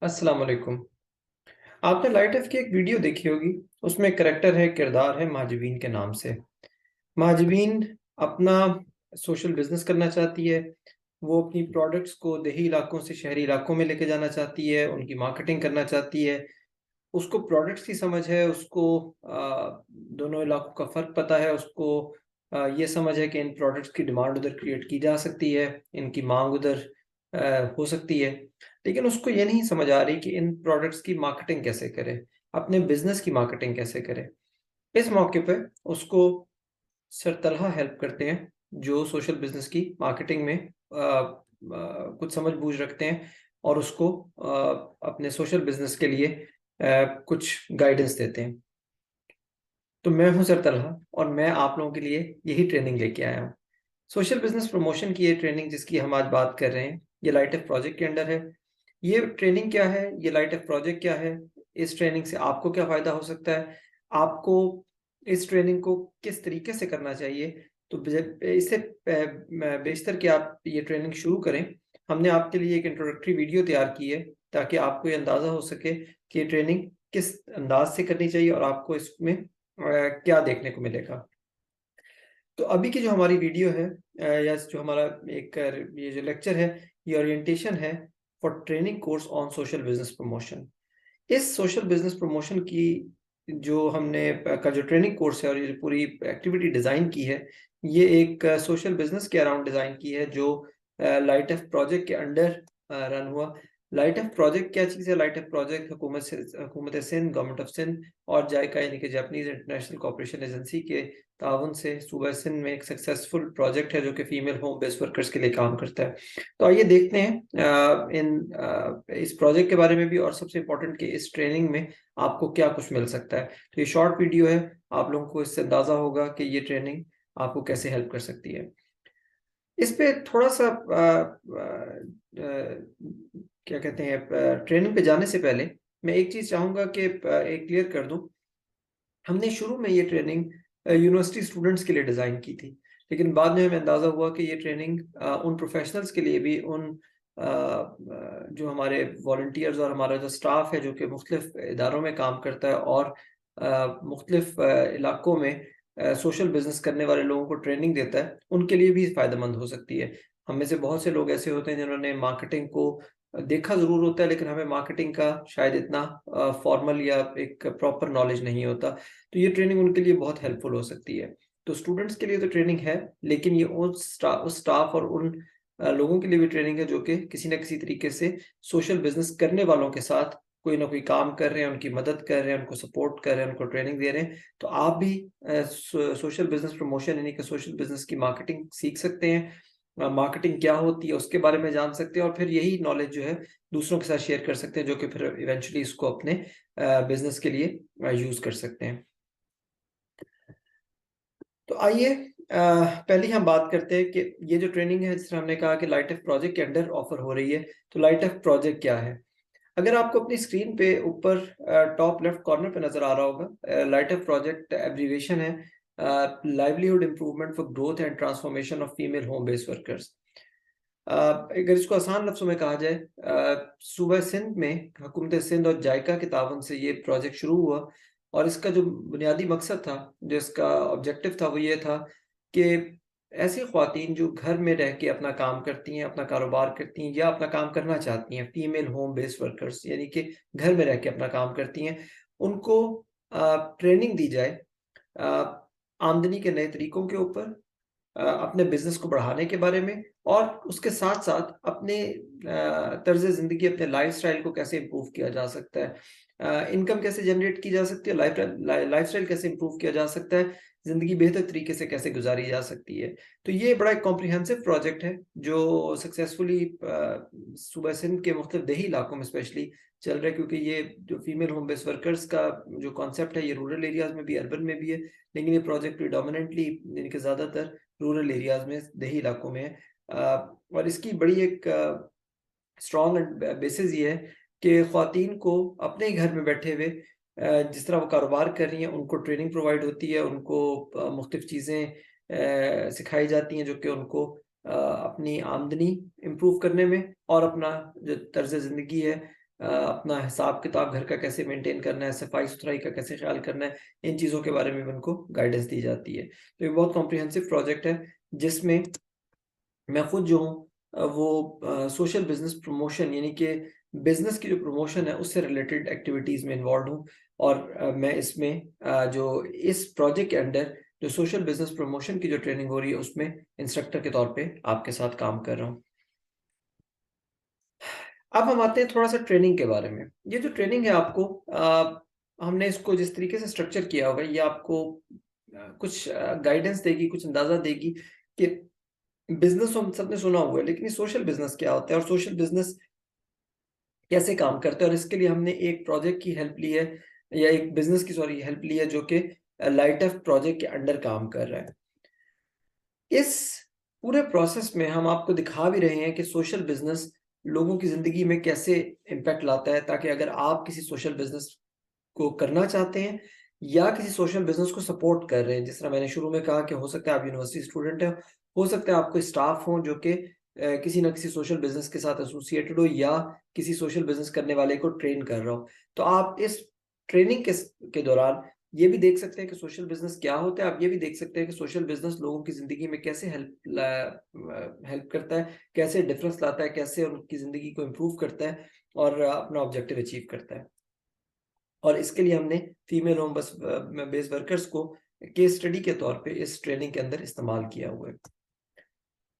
अस्सलाम वालेकुम। आपने लाइट एफ की एक वीडियो देखी होगी। उसमें एक करैक्टर है, किरदार है महाजबीन के नाम से। महाजबीन अपना सोशल बिजनेस करना चाहती है। वो अपनी प्रोडक्ट्स को देही इलाकों से शहरी इलाकों में लेके जाना चाहती है, उनकी मार्केटिंग करना चाहती है। उसको प्रोडक्ट्स की समझ है, उसको दोनों इलाकों का फ़र्क पता है, उसको ये समझ है कि इन प्रोडक्ट्स की डिमांड उधर क्रिएट की जा सकती है, इनकी मांग उधर हो सकती है। लेकिन उसको ये नहीं समझ आ रही कि इन प्रोडक्ट्स की मार्केटिंग कैसे करे, अपने बिजनेस की मार्केटिंग कैसे करे। इस मौके पे उसको सर तलहा हेल्प करते हैं, जो सोशल बिजनेस की मार्केटिंग में कुछ समझ बूझ रखते हैं और उसको अपने सोशल बिजनेस के लिए कुछ गाइडेंस देते हैं। तो मैं हूं सर तलहा और मैं आप लोगों के लिए यही ट्रेनिंग लेके आया हूँ। सोशल बिजनेस प्रमोशन की ये ट्रेनिंग जिसकी हम आज बात कर रहे हैं, ये लाइट एफ प्रोजेक्ट के अंडर है। ये ट्रेनिंग क्या है, ये लाइट एफ प्रोजेक्ट क्या है, इस ट्रेनिंग से आपको क्या फ़ायदा हो सकता है, आपको इस ट्रेनिंग को किस तरीके से करना चाहिए। तो इससे बेशतर कि आप ये ट्रेनिंग शुरू करें, हमने आपके लिए एक इंट्रोडक्टरी वीडियो तैयार की है ताकि आपको ये अंदाज़ा हो सके कि ये ट्रेनिंग किस अंदाज से करनी चाहिए और आपको इसमें क्या देखने को मिलेगा। तो अभी की जो हमारी वीडियो है या जो हमारा एक ये जो लेक्चर है, ये ओरिएंटेशन है for training course on social business promotion. इस सोशल बिजनेस प्रमोशन की जो हमने का जो ट्रेनिंग कोर्स है और ये जो पूरी एक्टिविटी डिज़ाइन की है, ये एक सोशल बिजनेस के अराउंड डिज़ाइन की है जो लाइट एफ प्रोजेक्ट के अंडर रन हुआ। लाइट एफ प्रोजेक्ट क्या चीज़ है? लाइट एफ प्रोजेक्ट हुकूमत सिंध, गवर्नमेंट ऑफ सिंध और जायका यानी कि जापानीज इंटरनेशनल कोऑपरेशन एजेंसी के ताउन से सूबा सिंध में एक सक्सेसफुल प्रोजेक्ट है जो कि फीमेल होम बेस्ड वर्कर्स के लिए काम करता है। तो आइए देखते हैं इस प्रोजेक्ट के बारे में भी और सबसे इम्पोर्टेंट कि इस ट्रेनिंग में आपको क्या कुछ मिल सकता है। तो ये शॉर्ट वीडियो है, आप लोगों को इससे अंदाज़ा होगा कि ये ट्रेनिंग आपको कैसे हेल्प कर सकती है। इस पे थोड़ा-सा क्या कहते हैं, ट्रेनिंग पे जाने से पहले मैं एक चीज़ चाहूँगा कि एक क्लियर कर दूँ। हमने शुरू में ये ट्रेनिंग यूनिवर्सिटी स्टूडेंट्स के लिए डिज़ाइन की थी, लेकिन बाद में हमें अंदाज़ा हुआ कि ये ट्रेनिंग उन प्रोफ़ेशनल्स के लिए भी जो हमारे वॉलंटियर्स और हमारा जो स्टाफ़ है जो कि मुख्तलिफ़ इदारों में काम करता है और मुख्तलिफ़ इलाकों में सोशल बिज़नेस करने वाले लोगों को ट्रेनिंग देता है, उनके लिए भी फ़ायदेमंद हो सकती है। हम में से बहुत से लोग ऐसे होते हैं जिन्होंने मार्केटिंग को देखा ज़रूर होता है, लेकिन हमें मार्केटिंग का शायद इतना फ़ॉर्मल या एक प्रॉपर नॉलेज नहीं होता। तो ये ट्रेनिंग उनके लिए बहुत हेल्पफुल हो सकती है। तो स्टूडेंट्स के लिए तो ट्रेनिंग है, लेकिन ये उस स्टाफ और उन लोगों के लिए भी ट्रेनिंग है जो कि किसी न किसी तरीके से सोशल बिज़नेस करने वालों के साथ कोई ना कोई काम कर रहे हैं, उनकी मदद कर रहे हैं, उनको सपोर्ट कर रहे हैं, उनको ट्रेनिंग दे रहे हैं। तो आप भी सोशल बिज़नेस प्रमोशन यानी कि सोशल बिज़नेस की मार्केटिंग सीख सकते हैं। मार्केटिंग क्या होती है उसके बारे में जान सकते हैं और फिर यही नॉलेज जो है दूसरों के साथ शेयर कर सकते हैं जो कि फिर इवेंचुअली इसको अपने बिज़नेस के लिए यूज़ कर सकते हैं। तो आइए पहले हम बात करते हैं कि ये जो ट्रेनिंग है जिस तरह हमने कहा कि लाइट एफ प्रोजेक्ट के अंडर ऑफर हो रही है। तो लाइट एफ प्रोजेक्ट क्या है? अगर आपको अपनी स्क्रीन पे ऊपर टॉप लेफ्ट कॉर्नर पे नजर आ रहा होगा, लाइट एफ प्रोजेक्ट एब्रीविएशन है livelihood improvement for growth and transformation of female home based workers. अगर इसको आसान लफ्ज़ों में कहा जाए, सूबा सिंध में हुकूमत सिंध और जायका के ताउन से ये प्रोजेक्ट शुरू हुआ और इसका जो बुनियादी मकसद था, जो इसका ऑब्जेक्टिव था, वो ये था कि ऐसी ख़वातीन जो घर में रह के अपना काम करती हैं, अपना कारोबार करती हैं या अपना काम करना चाहती हैं, फीमेल होम बेस्ड वर्कर्स यानी कि घर में रह के अपना काम करती हैं, उनको ट्रेनिंग दी जाए आमदनी के नए तरीकों के ऊपर, अपने बिज़नेस को बढ़ाने के बारे में और उसके साथ-साथ अपने तर्ज़ ज़िंदगी, अपने लाइफ़स्टाइल को कैसे इम्प्रूव किया जा सकता है। इनकम कैसे जनरेट की जा सकती है, लाइफ़स्टाइल कैसे इम्प्रूव किया जा सकता है, ज़िंदगी बेहतर तरीके से कैसे गुज़ारी जा सकती है। तो ये बड़ा एक कॉम्प्रिहेंसिव प्रोजेक्ट है जो सक्सेसफुली सूबा सिंध के मुख्तलिफ देही इलाकों में स्पेशली चल रहा है, क्योंकि ये जो फीमेल होम बेस्ड वर्कर्स का जो कॉन्सेप्ट है, ये रूरल एरियाज़ में भी, अर्बन में भी है, लेकिन ये प्रोजेक्ट प्रिडोमिनेंटली यानी कि ज़्यादातर रूरल एरियाज़ में, देही इलाकों में है। और इसकी बड़ी एक स्ट्रॉन्ग बेसिस ये है कि ख़वातीन को अपने ही घर में बैठे हुए जिस तरह वो कारोबार कर रही हैं, उनको ट्रेनिंग प्रोवाइड होती है, उनको मुख्तलिफ़ चीज़ें सिखाई जाती हैं जो कि उनको अपनी आमदनी इम्प्रूव करने में और अपना जो तर्ज़ ज़िंदगी है अपना हिसाब किताब घर का कैसे मेंटेन करना है, सफाई सुथराई का कैसे ख्याल करना है, इन चीज़ों के बारे में भी उनको गाइडेंस दी जाती है। तो ये बहुत कॉम्प्रिहेंसिव प्रोजेक्ट है जिसमें मैं खुद जो हूँ वो सोशल बिजनेस प्रमोशन यानी कि बिजनेस की जो प्रमोशन है उससे रिलेटेड एक्टिविटीज़ में इन्वॉल्व हूँ। और मैं इसमें जो इस प्रोजेक्ट के अंडर जो सोशल बिजनेस प्रमोशन की जो ट्रेनिंग हो रही है उसमें इंस्ट्रक्टर के तौर पे आपके साथ काम कर रहा हूँ। अब हम आते हैं थोड़ा सा ट्रेनिंग के बारे में। ये जो ट्रेनिंग है आपको हमने इसको जिस तरीके से स्ट्रक्चर किया होगा ये आपको कुछ गाइडेंस देगी, कुछ अंदाज़ा देगी कि बिज़नेस तो हम सबने सुना हुआ है, लेकिन ये सोशल बिज़नेस क्या होता है और सोशल बिज़नेस कैसे काम करता है। और इसके लिए हमने एक प्रोजेक्ट की हेल्प ली है या एक बिज़नेस की सॉरी हेल्प ली है जो कि लाइट एफ प्रोजेक्ट के अंडर काम कर रहा है। इस पूरे प्रोसेस में हम आपको दिखा भी रहे हैं कि सोशल बिज़नेस लोगों की ज़िंदगी में कैसे इम्पैक्ट लाता है, ताकि अगर आप किसी सोशल बिज़नेस को करना चाहते हैं या किसी सोशल बिज़नेस को सपोर्ट कर रहे हैं, जिस तरह मैंने शुरू में कहा कि हो सकता है आप यूनिवर्सिटी स्टूडेंट हैं, हो सकता है आपको स्टाफ हो जो कि किसी न किसी सोशल बिज़नेस के साथ एसोसिएटेड हो या किसी सोशल बिज़नेस करने वाले को ट्रेन कर रहा हो। तो आप इस ट्रेनिंग के दौरान ये भी देख सकते हैं कि सोशल बिज़नेस क्या होता है, आप ये भी देख सकते हैं कि सोशल बिज़नेस लोगों की ज़िंदगी में कैसे हेल्प करता है, कैसे डिफरेंस लाता है, कैसे उनकी ज़िंदगी को इम्प्रूव करता है और अपना ऑब्जेक्टिव अचीव करता है। और इसके लिए हमने फीमेल होम बेस्ड वर्कर्स को केस स्टडी के तौर पे इस ट्रेनिंग के अंदर इस्तेमाल किया हुआ है।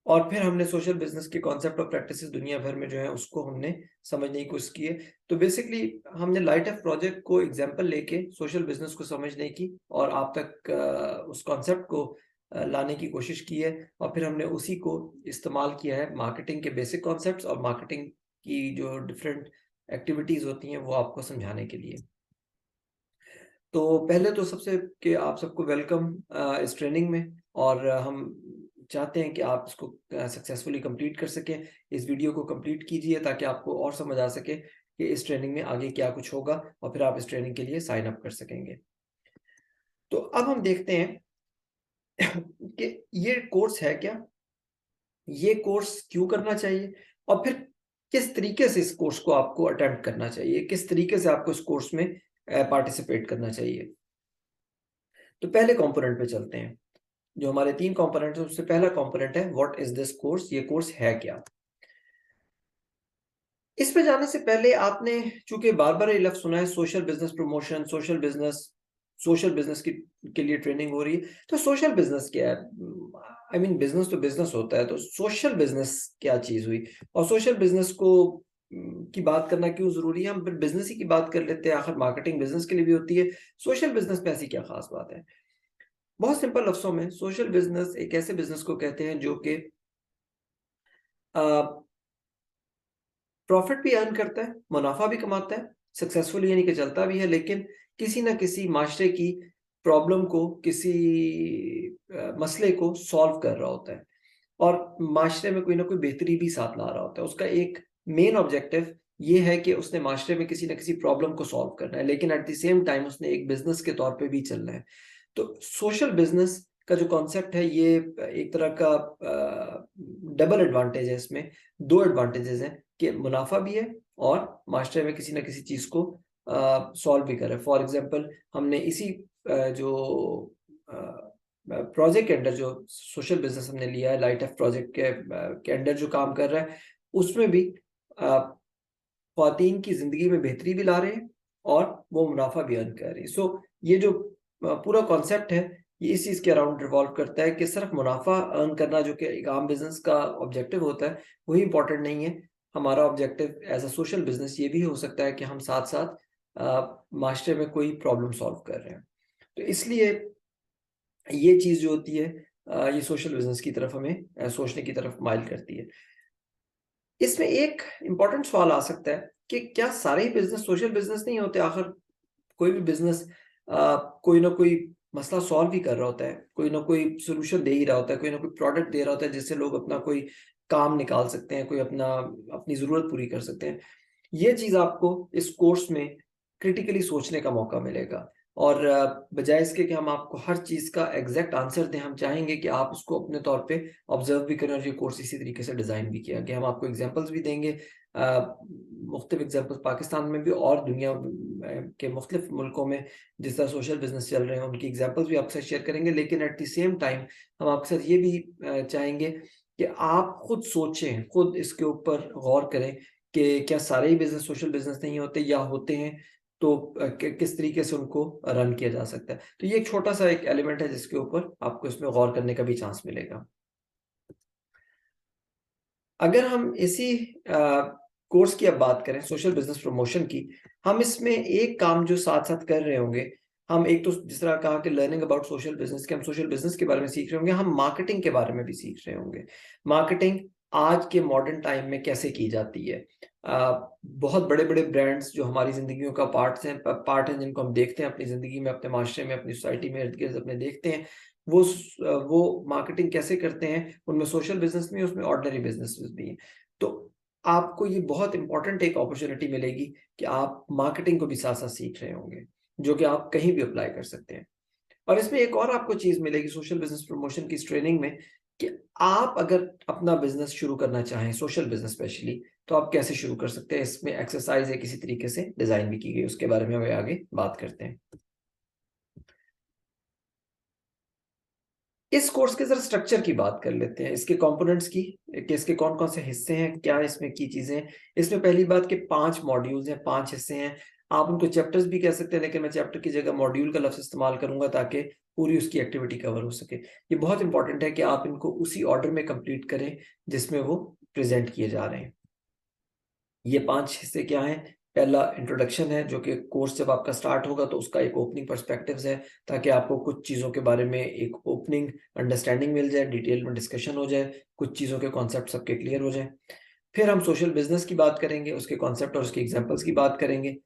और फिर हमने सोशल बिज़नेस के कॉन्सेप्ट और प्रैक्टिसेस दुनिया भर में जो है उसको हमने समझने की कोशिश की है। तो बेसिकली हमने लाइट एफ प्रोजेक्ट को एग्ज़ाम्पल लेके सोशल बिज़नेस को समझने की और आप तक उस कॉन्सेप्ट को लाने की कोशिश की है। और फिर हमने उसी को इस्तेमाल किया है मार्केटिंग के बेसिक कॉन्सेप्ट्स और मार्केटिंग की जो डिफरेंट एक्टिविटीज़ होती हैं वो आपको समझाने के लिए। तो पहले तो सबसे कि आप सबको वेलकम इस ट्रेनिंग में। और हम चाहते हैं कि आप इसको सक्सेसफुली कंप्लीट कर सकें। इस वीडियो को कंप्लीट कीजिए ताकि आपको और समझ आ सके कि इस ट्रेनिंग में आगे क्या कुछ होगा और फिर आप इस ट्रेनिंग के लिए साइन अप कर सकेंगे। तो अब हम देखते हैं कि ये कोर्स है क्या? ये कोर्स क्यों करना चाहिए? और फिर किस तरीके से इस कोर्स को आपको अटेम्प्ट करना चाहिए? किस तरीके से आपको इस कोर्स में पार्टिसिपेट करना चाहिए? तो पहले कंपोनेंट पे चलते हैं। जो हमारे 3 कंपोनेंट हैं उससे पहला कंपोनेंट है व्हाट इज़ दिस कोर्स? ये कोर्स है क्या? इस पे जाने से पहले आपने चूँकि बार-बार ये लफ्ज़ सुना है social business promotion, social business की के लिए ट्रेनिंग हो रही है। तो सोशल बिज़नेस क्या है? आई मीन बिज़नेस तो बिज़नेस होता है, तो सोशल बिज़नेस क्या चीज़ हुई? और सोशल बिज़नेस को की बात करना क्यों ज़रूरी है? हम फिर बिज़नेस ही की बात कर लेते हैं, आखिर मार्केटिंग बिज़नेस के लिए भी होती है। सोशल बिज़नेस में ऐसी क्या ख़ास बात है? बहुत सिंपल लफ्ज़ों में सोशल बिज़नेस एक ऐसे बिज़नेस को कहते हैं जो कि अ, प्रॉफ़िट भी अर्न करता है, मुनाफ़ा भी कमाता है, सक्सेसफुली यानी कि चलता भी है, लेकिन किसी न किसी माशरे की प्रॉब्लम को, किसी मसले को सॉल्व कर रहा होता है और माशरे में कोई न कोई बेहतरी भी साथ ला रहा होता है। उसका एक मेन ऑब्जेक्टिव ये है कि उसने माशरे में किसी न किसी प्रॉब्लम को सॉल्व करना है, लेकिन एट द सेम टाइम उसने एक बिज़नेस के तौर पे भी चलना है। तो सोशल बिज़नेस का जो कॉन्सेप्ट है ये एक तरह का डबल एडवांटेज है इसमें, 2 एडवांटेजेस हैं कि मुनाफ़ा भी है और माशरे में किसी न किसी चीज़ को सॉल्व भी कर रहा है। फॉर एग्ज़ाम्पल हमने इसी जो प्रोजेक्ट के अंडर जो सोशल बिज़नेस हमने लिया है लाइट एफ प्रोजेक्ट के अंडर जो काम कर रहा है, उसमें भी अ, ख़वातीन की ज़िंदगी में बेहतरी भी ला रहे हैं और वो मुनाफ़ा भी अर्न कर रही है। सो ये जो पूरा कॉन्सेप्ट है, ये इस चीज़ के अराउंड रिवॉल्व करता है कि सिर्फ़ मुनाफ़ा अर्न करना जो कि एक आम बिज़नेस का ऑब्जेक्टिव होता है, वही इम्पोर्टेंट नहीं है। हमारा objective as a social business ये भी हो सकता है कि हम साथ-साथ माशरे में कोई प्रॉब्लम सॉल्व कर रहे हैं। तो इसलिए ये चीज़ जो होती है ये सोशल बिज़नेस की तरफ हमें सोचने की तरफ माइल करती है। इसमें एक इम्पोर्टेंट सवाल आ सकता है कि क्या सारे ही बिज़नेस सोशल बिज़नेस नहीं होते? आखिर कोई भी बिज़नेस कोई ना कोई मसला सॉल्व ही कर रहा होता है, कोई ना कोई सॉल्यूशन दे ही रहा होता है, कोई ना कोई प्रोडक्ट दे रहा होता है जिससे लोग अपना कोई काम निकाल सकते हैं, कोई अपनी ज़रूरत पूरी कर सकते हैं। ये चीज़ आपको इस कोर्स में क्रिटिकली सोचने का मौका मिलेगा और बजाय इसके कि हम आपको हर चीज़ का एग्जैक्ट आंसर दें, हम चाहेंगे कि आप उसको अपने तौर पे ऑब्जर्व भी करें, और ये कोर्स इसी तरीके से डिज़ाइन भी किया गया। हम आपको एग्जांपल्स भी देंगे, मुख्तलिफ एग्जांपल्स पाकिस्तान में भी और दुनिया के मुख्तलिफ मुल्कों में जिस तरह सोशल बिजनेस चल रहे हैं उनकी एग्जांपल्स भी आपके साथ शेयर करेंगे। लेकिन एट द सेम टाइम हम आपके साथ ये भी चाहेंगे कि आप खुद सोचें, खुद इसके ऊपर गौर करें कि क्या सारे ही बिजनेस सोशल बिजनेस नहीं होते, या होते हैं तो किस तरीके से उनको रन किया जा सकता है। तो ये एक छोटा सा एक एलिमेंट है जिसके ऊपर आपको इसमें गौर करने का भी चांस मिलेगा। अगर हम इसी कोर्स की अब बात करें, सोशल बिजनेस प्रमोशन की, हम इसमें एक काम जो साथ-साथ कर रहे होंगे, हम एक तो जिस तरह कहा कि लर्निंग अबाउट सोशल बिजनेस, के हम सोशल बिजनेस के बारे में सीख रहे होंगे, हम मार्केटिंग के बारे में भी सीख रहे होंगे। मार्केटिंग आज के मॉडर्न टाइम में कैसे की जाती है। बहुत बड़े-बड़े ब्रांड्स जो हमारी ज़िंदगियों का पार्ट हैं, जिनको हम देखते हैं अपनी ज़िंदगी में, अपने माशरे में, अपनी सोसाइटी में, इर्द-गिर्द अपने देखते हैं, वो मार्केटिंग कैसे करते हैं, उनमें सोशल बिज़नेस भी है, उसमें ऑर्डिनरी बिज़नेसेस भी हैं। तो आपको ये बहुत इम्पोर्टेंट एक अपॉर्च्युनिटी मिलेगी कि आप मार्केटिंग को भी साथ-साथ सीख रहे होंगे, जो कि आप कहीं भी अप्लाई कर सकते हैं। और इसमें एक और आपको चीज़ मिलेगी सोशल बिज़नेस प्रमोशन की इस ट्रेनिंग में, कि आप अगर अपना बिज़नेस शुरू करना चाहें, सोशल बिज़नेस स्पेशली, तो आप कैसे शुरू कर सकते हैं। इसमें एक्सरसाइज़ है, किसी तरीके से डिज़ाइन भी की गई, उसके बारे में हम आगे बात करते हैं। इस कोर्स के ज़रा स्ट्रक्चर की बात कर लेते हैं, इसके कंपोनेंट्स की, कि इसके कौन-कौन से हिस्से हैं, क्या इसमें की चीज़ें हैं। इसमें पहली बात कि 5 मॉड्यूल्स हैं, 5 हिस्से हैं। आप उनको चैप्टर्स भी कह सकते हैं, लेकिन मैं चैप्टर की जगह मॉड्यूल का लफ्ज़ इस्तेमाल करूँगा ताकि पूरी उसकी एक्टिविटी कवर हो सके। ये बहुत इंपॉर्टेंट है कि आप इनको उसी ऑर्डर में कंप्लीट करें जिसमें वो प्रेज़ेंट किए जा रहे हैं। ये 5 हिस्से क्या हैं? पहला इंट्रोडक्शन है, जो कि कोर्स जब आपका स्टार्ट होगा तो उसका एक ओपनिंग पर्सपेक्टिव्स है, ताकि आपको कुछ चीज़ों के बारे में एक ओपनिंग अंडरस्टैंडिंग मिल जाए, डिटेल में डिस्कशन हो जाए, कुछ चीज़ों के कॉन्सेप्ट सबके क्लियर हो जाएँ। फिर हम सोशल बिज़नेस की बात करेंगे, उसके कॉन्सेप्ट और उसकी एग्ज़ाम्पल्स की बात करेंगे।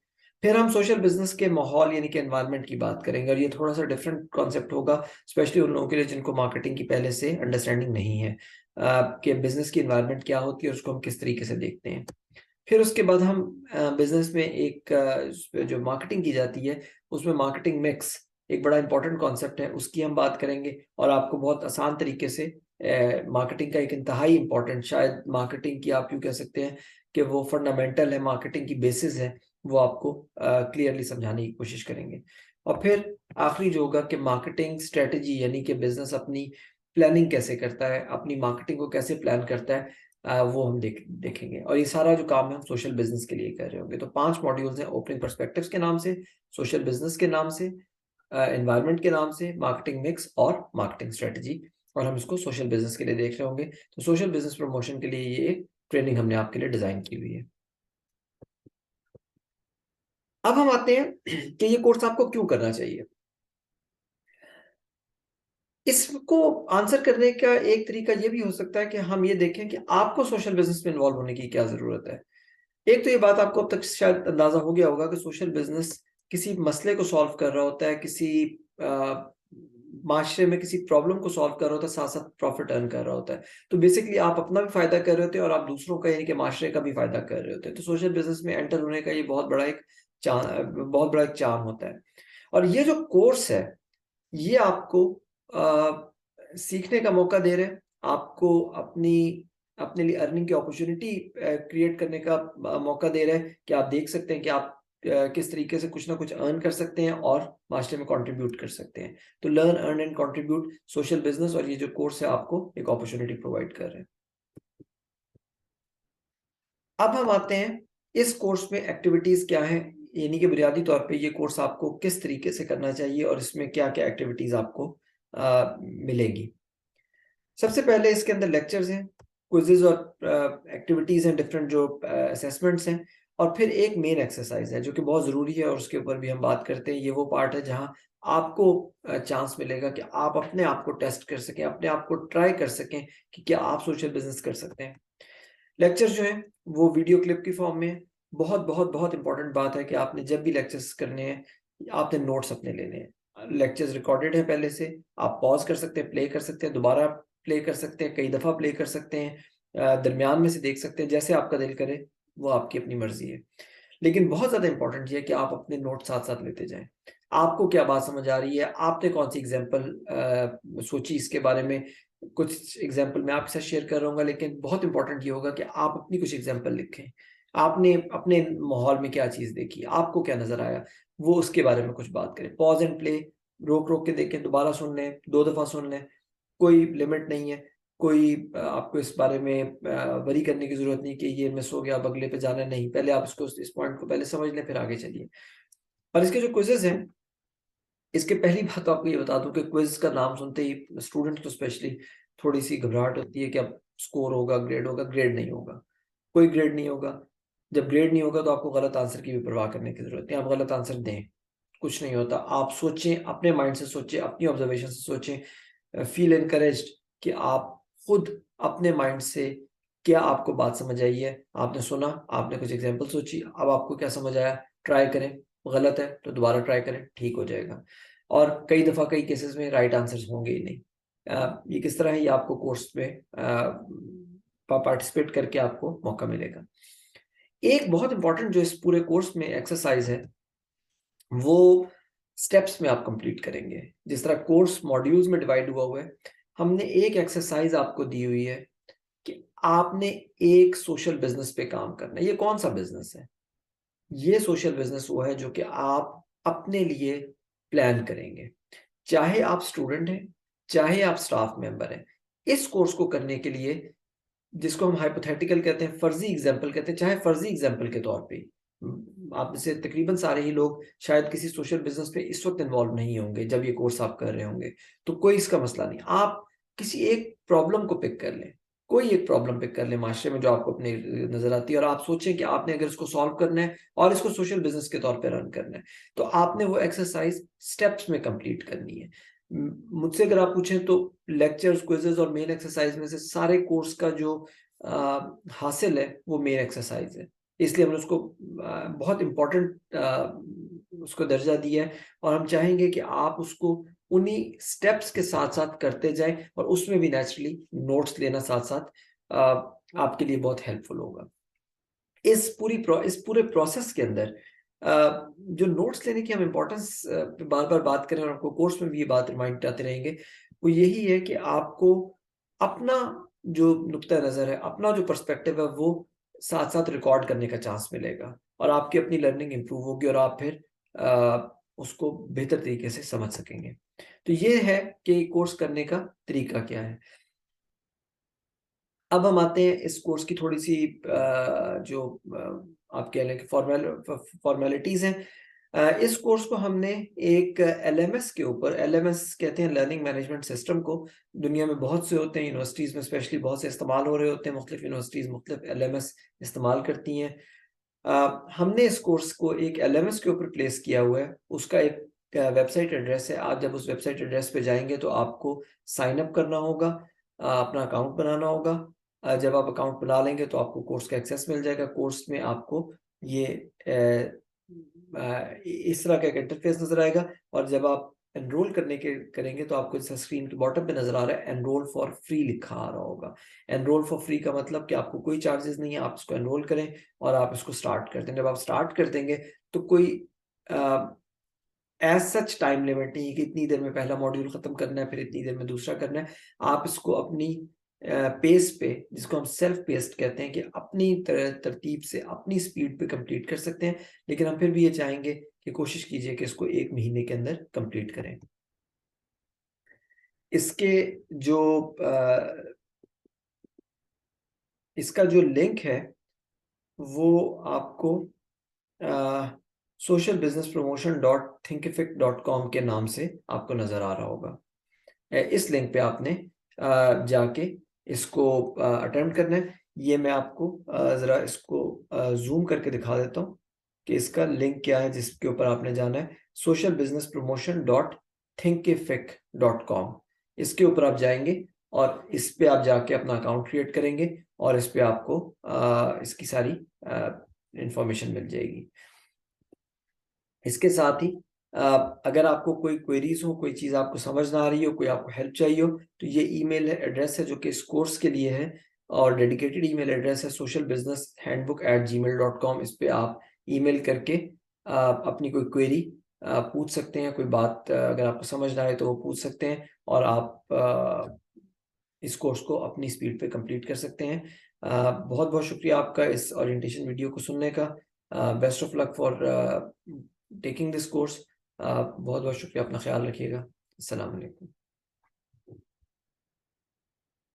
फिर हम सोशल बिज़नेस के माहौल यानी कि एनवायरनमेंट की बात करेंगे, और ये थोड़ा-सा डिफरेंट कॉन्सेप्ट होगा, स्पेशली उन लोगों के लिए जिनको मार्केटिंग की पहले से अंडरस्टैंडिंग नहीं है, कि बिज़नेस की एनवायरनमेंट क्या होती है और उसको हम किस तरीके से देखते हैं। फिर उसके बाद हम बिज़नेस में एक जो मार्केटिंग की जाती है, उसमें मार्केटिंग मिक्स एक बड़ा इम्पोर्टेंट कॉन्सेप्ट है, उसकी हम बात करेंगे, और आपको बहुत आसान तरीके से मार्केटिंग का एक इंतहाई इम्पोर्टेंट, शायद मार्केटिंग की आप यूँ कह सकते हैं कि वो फंडामेंटल है, मार्केटिंग की बेसिस है, वो आपको क्लियरली समझाने की कोशिश करेंगे। और फिर आखिरी जो होगा कि मार्केटिंग स्ट्रैटेजी, यानी कि बिज़नेस अपनी प्लानिंग कैसे करता है, अपनी मार्केटिंग को कैसे प्लान करता है, वो हम देखेंगे। और ये सारा जो काम है हम सोशल बिज़नेस के लिए कर रहे होंगे। तो 5 मॉड्यूल्स हैं, ओपनिंग पर्सपेक्टिव्स के नाम से, सोशल बिज़नेस के नाम से, एनवायरनमेंट के नाम से, मार्केटिंग मिक्स और मार्केटिंग स्ट्रेटजी, और हम इसको सोशल बिज़नेस के लिए देख रहे होंगे। तो सोशल बिज़नेस प्रमोशन के लिए ये एक ट्रेनिंग हमने आपके लिए डिज़ाइन की हुई है। अब हम आते हैं कि ये कोर्स आपको क्यों करना चाहिए? इसको आंसर करने का एक तरीका ये भी हो सकता है कि हम ये देखें कि आपको सोशल बिज़नेस में इन्वॉल्व होने की क्या ज़रूरत है। एक तो ये बात आपको अब तक शायद अंदाज़ा हो गया होगा कि सोशल बिज़नेस किसी मसले को सॉल्व कर रहा होता है, किसी माशरे में किसी प्रॉब्लम को सॉल्व कर रहा होता है, साथ-साथ प्रॉफ़िट अर्न कर रहा होता है। तो बेसिकली आप अपना भी फ़ायदा कर रहे होते हैं और आप दूसरों का यानी कि माशरे का भी फ़ायदा कर रहे होते हैं। तो सोशल बिज़नेस में एंटर होने का ये बहुत बड़ा एक चार्म होता है। और ये जो कोर्स है, ये आपको सीखने का मौका दे रहे हैं, आपको अपने लिए अर्निंग की अपॉर्च्युनिटी क्रिएट करने का मौका दे रहा है, कि आप देख सकते हैं कि आप किस तरीके से कुछ ना कुछ अर्न कर सकते हैं और माशरे में कंट्रीब्यूट कर सकते हैं। तो learn, earn and contribute, social business और ये जो कोर्स है आपको एक अपॉर्च्युनिटी प्रोवाइड कर रहे हैं। अब हम आते हैं, इस कोर्स में एक्टिविटीज़ क्या हैं? यानी कि बुनियादी तौर पे ये कोर्स आपको किस तरीके से करना चाहिए और इसमें क्या-क्या एक्टिविटीज़ आपको मिलेंगी। सबसे पहले इसके अंदर लेक्चर्स हैं, क्विज़ेज़ और एक्टिविटीज़ हैं, डिफरेंट जो असेसमेंट्स हैं, और फिर एक मेन एक्सरसाइज़ है जो कि बहुत ज़रूरी है और उसके ऊपर भी हम बात करते हैं। ये वो पार्ट है जहाँ आपको चांस मिलेगा कि आप अपने आप को टेस्ट कर सकें, अपने आप को ट्राई कर सकें कि क्या आप सोशल बिज़नेस कर सकते हैं। लेक्चर जो हैं, वो वीडियो क्लिप की फॉर्म में है। बहुत इम्पोर्टेंट बात है कि आपने जब भी लेक्चर्स करने हैं, आपने नोट्स अपने लेने हैं। लेक्चर्स रिकॉर्डेड है पहले से, आप पॉज़ कर सकते हैं, प्ले कर सकते हैं, दोबारा प्ले कर सकते हैं, कई दफ़ा प्ले कर सकते हैं, दरमियान में से देख सकते हैं, जैसे आपका दिल करे, वो आपकी अपनी मर्ज़ी है। लेकिन बहुत ज़्यादा इम्पोर्टेंट ये है कि आप अपने नोट्स साथ-साथ लेते जाएँ। आपको क्या बात समझ आ रही है, आपने कौन सी एग्जाम्पल सोची इसके बारे में। कुछ एग्जाम्पल मैं आपके साथ शेयर कर रहा हूँ, लेकिन बहुत इंपॉर्टेंट ये होगा कि आप अपनी कुछ एग्जाम्पल लिखें। आपने अपने माहौल में क्या चीज़ देखी, आपको क्या नजर आया, वो उसके बारे में कुछ बात करें। पॉज एंड प्ले, रोक रोक के देखें, दोबारा सुन लें, 2 दफा सुन लें, कोई लिमिट नहीं है। कोई आपको इस बारे में वरी करने की जरूरत नहीं कि ये मिस हो गया अब अगले पे जाना, नहीं, पहले आप इसको इस पॉइंट को पहले समझ लें फिर आगे चलिए। और इसके जो क्विजेज हैं, इसके पहली बात तो आपको ये बता दूं कि क्विज का नाम सुनते ही स्टूडेंट को स्पेशली थोड़ी सी घबराहट होती है कि अब स्कोर होगा, ग्रेड होगा। ग्रेड नहीं होगा, कोई ग्रेड नहीं होगा। जब ग्रेड नहीं होगा तो आपको गलत आंसर की भी परवाह करने की जरूरत नहीं, आप गलत आंसर दें, कुछ नहीं होता। आप सोचें, अपने माइंड से सोचें, अपनी ऑब्जर्वेशन से सोचें, फील इनकरेज्ड कि आप खुद अपने माइंड से क्या आपको बात समझ आई है। आपने सुना, आपने कुछ एग्जांपल सोची, अब आपको क्या समझ आया, ट्राई करें। गलत है तो दोबारा ट्राई करें, ठीक हो जाएगा। और कई दफ़ा कई केसेस में राइट आंसर्स होंगे ही नहीं। ये किस तरह है, ये आपको कोर्स में पार्टिसिपेट करके आपको मौका मिलेगा। एक बहुत इंपॉर्टेंट जो इस पूरे कोर्स में एक्सरसाइज है, वो स्टेप्स में आप कंप्लीट करेंगे। जिस तरह कोर्स मॉड्यूल्स में डिवाइड हुआ है, हमने एक एक्सरसाइज आपको दी हुई है कि आपने एक सोशल बिजनेस पे काम करना है। ये कौन सा बिजनेस है? ये सोशल बिजनेस वो है जो कि आप अपने लिए प्लान करेंगे। चाहे आप स्टूडेंट हैं, चाहे आप स्टाफ मेंबर हैं, इस कोर्स को करने के लिए, जिसको हम हाइपोथेटिकल कहते हैं, फर्जी एग्जाम्पल कहते हैं, चाहे फर्जी एग्जाम्पल के तौर पे आप में से तकरीबन सारे ही लोग शायद किसी सोशल बिजनेस पे इस वक्त इन्वॉल्व नहीं होंगे जब ये कोर्स आप कर रहे होंगे, तो कोई इसका मसला नहीं। आप किसी एक प्रॉब्लम को पिक कर लें, कोई एक प्रॉब्लम पिक कर लें माशरे में जो आपको अपने नजर आती है, और आप सोचें कि आपने अगर इसको सॉल्व करना है और इसको सोशल बिजनेस के तौर पर रन करना है, तो आपने वो एक्सरसाइज स्टेप्स में कंप्लीट करनी है। मुझसे अगर आप पूछें तो लेक्चर्स, क्विजेज और मेन एक्सरसाइज में से सारे कोर्स का जो हासिल है वो मेन एक्सरसाइज है। इसलिए हमने उसको बहुत इम्पोर्टेंट उसको दर्जा दिया है, और हम चाहेंगे कि आप उसको उन्हीं स्टेप्स के साथ साथ करते जाएं, और उसमें भी नेचुरली नोट्स लेना साथ साथ आपके लिए बहुत हेल्पफुल होगा। इस पूरे प्रोसेस के अंदर जो नोट्स लेने की हम इम्पोर्टेंस पे बार बार बात करें, और आपको कोर्स में भी ये बात रिमाइंड आते रहेंगे, वो यही है कि आपको अपना जो नुक्ता नज़र है, अपना जो पर्सपेक्टिव है, वो साथ साथ रिकॉर्ड करने का चांस मिलेगा, और आपकी अपनी लर्निंग इंप्रूव होगी, और आप फिर उसको बेहतर तरीके से समझ सकेंगे। तो ये है कि कोर्स करने का तरीका क्या है। अब हम आते हैं इस कोर्स की थोड़ी सी जो आप कह लें कि फॉर्मेलिटीज़ हैं। इस कोर्स को हमने एक एलएमएस के ऊपर, एलएमएस कहते हैं लर्निंग मैनेजमेंट सिस्टम को, दुनिया में बहुत से होते हैं, यूनिवर्सिटीज़ में स्पेशली बहुत से इस्तेमाल हो रहे होते हैं, मुख्तलिफ यूनिवर्सिटीज़ मुख्तलिफ एलएमएस इस्तेमाल करती हैं। हमने इस कोर्स को एक एलएमएस के ऊपर प्लेस किया हुआ है। उसका एक वेबसाइट एड्रेस है। आप जब उस वेबसाइट एड्रेस पे जाएंगे तो आपको साइन अप करना होगा, अपना अकाउंट बनाना होगा। जब आप अकाउंट बना लेंगे तो आपको कोर्स का एक्सेस मिल जाएगा। कोर्स में आपको ये इस तरह का एक इंटरफेस नजर आएगा, और जब आप एनरोल करेंगे तो आपको जैसा स्क्रीन के बॉटम पे नजर आ रहा है, एनरोल फॉर फ्री लिखा आ रहा होगा। एनरोल फॉर फ्री का मतलब कि आपको कोई चार्जेस नहीं है, आप इसको एनरोल करें और आप इसको स्टार्ट कर दें। जब आप स्टार्ट कर देंगे तो कोई एज सच टाइम लिमिट नहीं है कि इतनी देर में पहला मॉड्यूल खत्म करना है, फिर इतनी देर में दूसरा करना है। आप इसको अपनी पेस पे, जिसको हम सेल्फ पेस्ड कहते हैं, कि अपनी तरतीब से अपनी स्पीड पे कंप्लीट कर सकते हैं। लेकिन हम फिर भी ये चाहेंगे कि कोशिश कीजिए कि इसको 1 महीने के अंदर कंप्लीट करें। इसके जो इसका जो लिंक है वो आपको social business promotion dot thinkific dot com के नाम से आपको नजर आ रहा होगा। इस लिंक पे आपने जाके इसको अटेम्प्ट करना है। ये मैं आपको ज़रा इसको जूम करके दिखा देता हूँ कि इसका लिंक क्या है, जिसके ऊपर आपने जाना है socialbusinesspromotion.thinkific.com। इसके ऊपर आप जाएंगे और इस पे आप जाके अपना अकाउंट क्रिएट करेंगे, और इस पे आपको इसकी सारी इंफॉर्मेशन मिल जाएगी। इसके साथ ही अगर आपको कोई क्वेरीज हो, कोई चीज़ आपको समझ ना आ रही हो, कोई आपको हेल्प चाहिए हो, तो ये ईमेल एड्रेस है जो कि इस कोर्स के लिए है, और डेडिकेटेड ईमेल एड्रेस है socialbusinesshandbook@gmail.com। इस पे आप ईमेल करके अपनी कोई क्वेरी पूछ सकते हैं, कोई बात अगर आपको समझ ना आए तो वो पूछ सकते हैं, और आप इस कोर्स को अपनी स्पीड पे कंप्लीट कर सकते हैं। बहुत बहुत शुक्रिया आपका इस ओरिएंटेशन वीडियो को सुनने का। Best of luck for taking this course. बहुत बहुत शुक्रिया, अपना ख्याल रखिएगा। अस्सलाम वालेकुम।